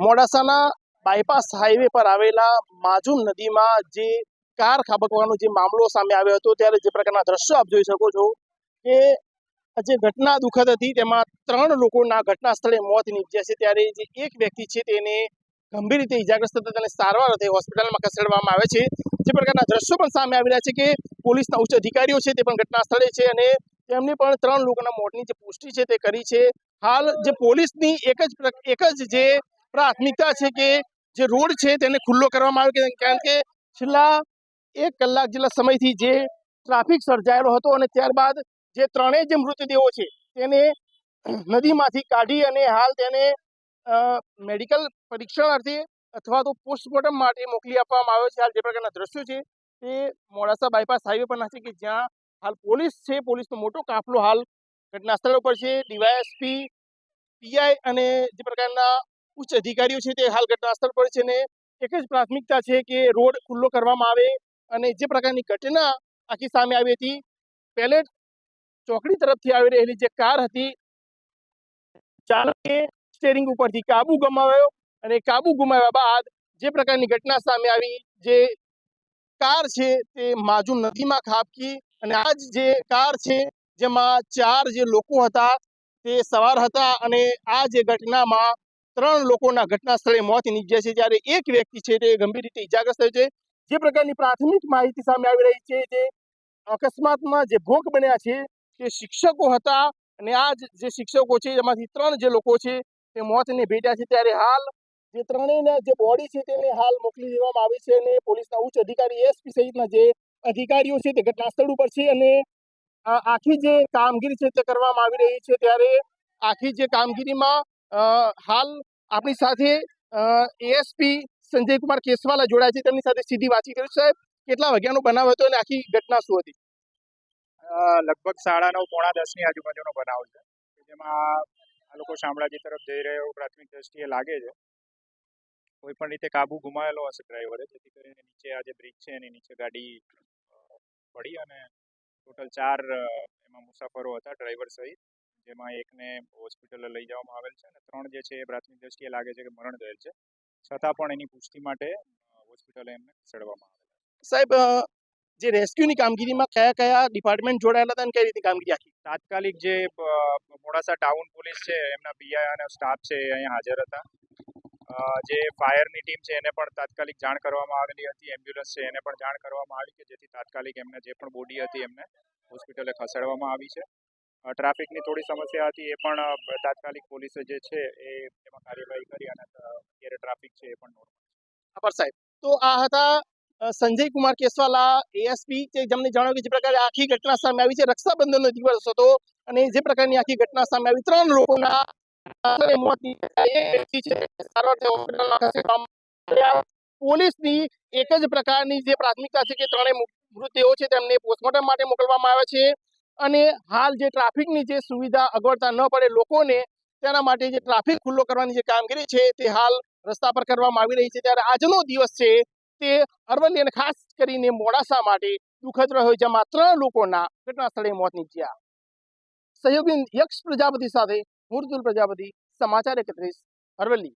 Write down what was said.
મોડાસાના bypass highway પર આવેલા માજુમ નદીમાં જે કાર ખાબકવાનો જે મામલો સામે આવ્યો હતો, ત્યારે જે પ્રકારના દ્રશ્યો આપ જોઈ શકો છો કે જે ઘટના દુઃખદ હતી તેમાં 3 લોકોના ઘટના સ્થળે મોત નીપજ્યા છે। ત્યારે જે એક વ્યક્તિ છે તેને ગંભીર રીતે ઈજાગ્રસ્ત થતા તેને સારવાર અર્થે હોસ્પિટલમાં ખસેડવામાં આવે છે। જે પ્રકારના દ્રશ્યો પણ સામે આવી રહ્યા છે કે પોલીસના ઉચ્ચ અધિકારીઓ છે તે પણ ઘટના સ્થળે છે અને તેમની પણ 3 લોકોના મોતની જે પુષ્ટિ છે તે કરી છે। હાલ જે પોલીસની એક જ જે પ્રાથમિકતા છે કે જે રોડ છે તેને ખુલ્લો કરવામાં આવે, કારણ કે છેલ્લા 1 કલાક જેટલા સમયથી જે ટ્રાફિક સર્જાયેલો હતો અને ત્યારબાદ જે ત્રણેય જે મૃતદેહો છે તેને નદીમાંથી કાઢી અને હાલ તેને મેડિકલ પરીક્ષણ અર્થે અથવા તો પોસ્ટમોર્ટમ માટે મોકલી આપવામાં આવ્યો છે। હાલ જે પ્રકારના દ્રશ્યો છે તે મોડાસા બાયપાસ હાઈવે પરના છે કે જ્યાં હાલ પોલીસ છે, પોલીસનો મોટો કાફલો હાલ ઘટના સ્થળ ઉપર છે। ડીવાયએસપી, પીઆઈ અને જે પ્રકારના ઉચ્ચ અધિકારીઓ છે તે હાલ ઘટના સ્થળ પર છે અને એક જ પ્રાથમિકતા છે કે રોડ ખુલ્લો કરવામાં આવે। અને જે પ્રકારની ઘટના આખી સામે આવી હતી, પેલેટ ચોકડી તરફથી આવી રહેલી જે કાર હતી, ચાલકે સ્ટીયરિંગ ઉપરથી કાબુ ગુમાવ્યો અને કાબુ ગુમાવ્યા બાદ જે પ્રકારની ઘટના સામે આવી, જે કાર છે તે માજુમ નદીમાં ખાબકી અને આ જે કાર છે જેમાં 4 જે લોકો હતા તે સવાર હતા અને આ જે ઘટનામાં 3 લોકોના ઘટના સ્થળે મોત નીપજ્યા છે, જ્યારે એક વ્યક્તિ છે તે ગંભીર રીતે ઈજાગ્રસ્ત થયો છે। જે પ્રકારની પ્રાથમિક માહિતી સામે આવી રહી છે, જે અકસ્માતમાં જે ભોગ બન્યા છે તે શિક્ષકો હતા અને આ જે શિક્ષકો છે એમાંથી 3 જે લોકો છે તે મોતને ભેટ્યા છે। ત્યારે હાલ જે ત્રણેયના જે બોડી છે તેને હાલ મોકલી દેવામાં આવી છે અને પોલીસના ઉચ્ચ અધિકારી એસપી સહિતના જે અધિકારીઓ છે તે ઘટના સ્થળ ઉપર છે અને આખી જે કામગીરી છે તે કરવામાં આવી રહી છે। ત્યારે આખી જે કામગીરીમાં હાલ આપણી સાથે એએસપી સંજયકુમાર કેસવાલા જોડાયા છે, તેમની સાથે સીધી વાતચીત કરીશું। સાહેબ, કેટલા વાગ્યાનો બનાવ હતો અને આખી ઘટના શું હતી? લગભગ 9:30 પોણા 10 ની આજુબાજુનો બનાવ છે, જેમાં આ લોકો શામળાજી તરફ જઈ રહ્યા એવું પ્રાથમિક દ્રષ્ટિએ લાગે છે। કોઈ પણ રીતે કાબુ ગુમાવેલો હશે ડ્રાઈવરે, જેથી કરીને નીચે આ જે બ્રિજ છે એની નીચે ગાડી પડી અને ટોટલ 4 એમાં મુસાફરો હતા ડ્રાઈવર સહિત, જેમાં એકને હોસ્પિટલે લઈ જવામાં આવેલ છે અને 3 જે છે એ પ્રાથમિક દ્રષ્ટિએ લાગે છે કે મરણ ગયેલ છે, છતાં પણ એની પુષ્ટિ માટે હોસ્પિટલે એમને ખસેડવામાં આવેલા છે। સાહેબ, જે રેસ્ક્યુની કામગીરીમાં કયા કયા ડિપાર્ટમેન્ટ જોડાયેલા હતા અને કઈ રીતે કામગીરી આખી? તાત્કાલિક જે મોડાસા ટાઉન પોલીસ છે એમના પીઆઈ અને સ્ટાફ છે એ અહીંયા હાજર હતા। જે ફાયરની ટીમ છે એને પણ તાત્કાલિક જાણ કરવામાં આવેલી હતી, એમ્બ્યુલન્સ છે એને પણ જાણ કરવામાં આવી કે જેથી તાત્કાલિક એમને જે પણ બોડી હતી એમને હોસ્પિટલે ખસેડવામાં આવી છે। ટ્રાફિકની થોડી સમસ્યા હતી, એ પણ તાત્કાલિક પોલીસે જે છે એ એમાં કાર્યવાહી કરી અને અત્યારે ટ્રાફિક છે એ પણ નોર્મલ છે। આભાર સાહેબ। તો આ હતા સંજયકુમાર કેસવાલા, એએસપી, જેમને જણાવ્યું કે જે પ્રકારે આખી ઘટના સામે આવી છે, રક્ષાબંધનનો દિવસ હતો અને જે પ્રકારની આખી ઘટના સામે આવી, 3 લોકોના મોત નીપજ્યા। પોલીસની એક જ પ્રકારની જે પ્રાથમિકતા છે કે 3 મૃતદેહો છે તેમને પોસ્ટમોર્ટમ માટે મોકલવામાં આવ્યા છે અને હાલ જે ટ્રાફિકની જે સુવિધા અગવડતા ન પડે લોકોને, તેના માટે જે ટ્રાફિક ખુલ્લો કરવાની જે કામગીરી છે તે હાલ રસ્તા પર કરવામાં આવી રહી છે। ત્યારે આજનો દિવસ છે તે અરવલ્લી અને ખાસ કરીને મોડાસા માટે દુઃખદ રહ્યો, જેમાં 3 લોકોના ઘટના સ્થળે મોત નીપજ્યા। સહયોગી યક્ષ પ્રજાપતિ સાથે મૃદુલ પ્રજાપતિ, સમાચાર 31, અરવલ્લી।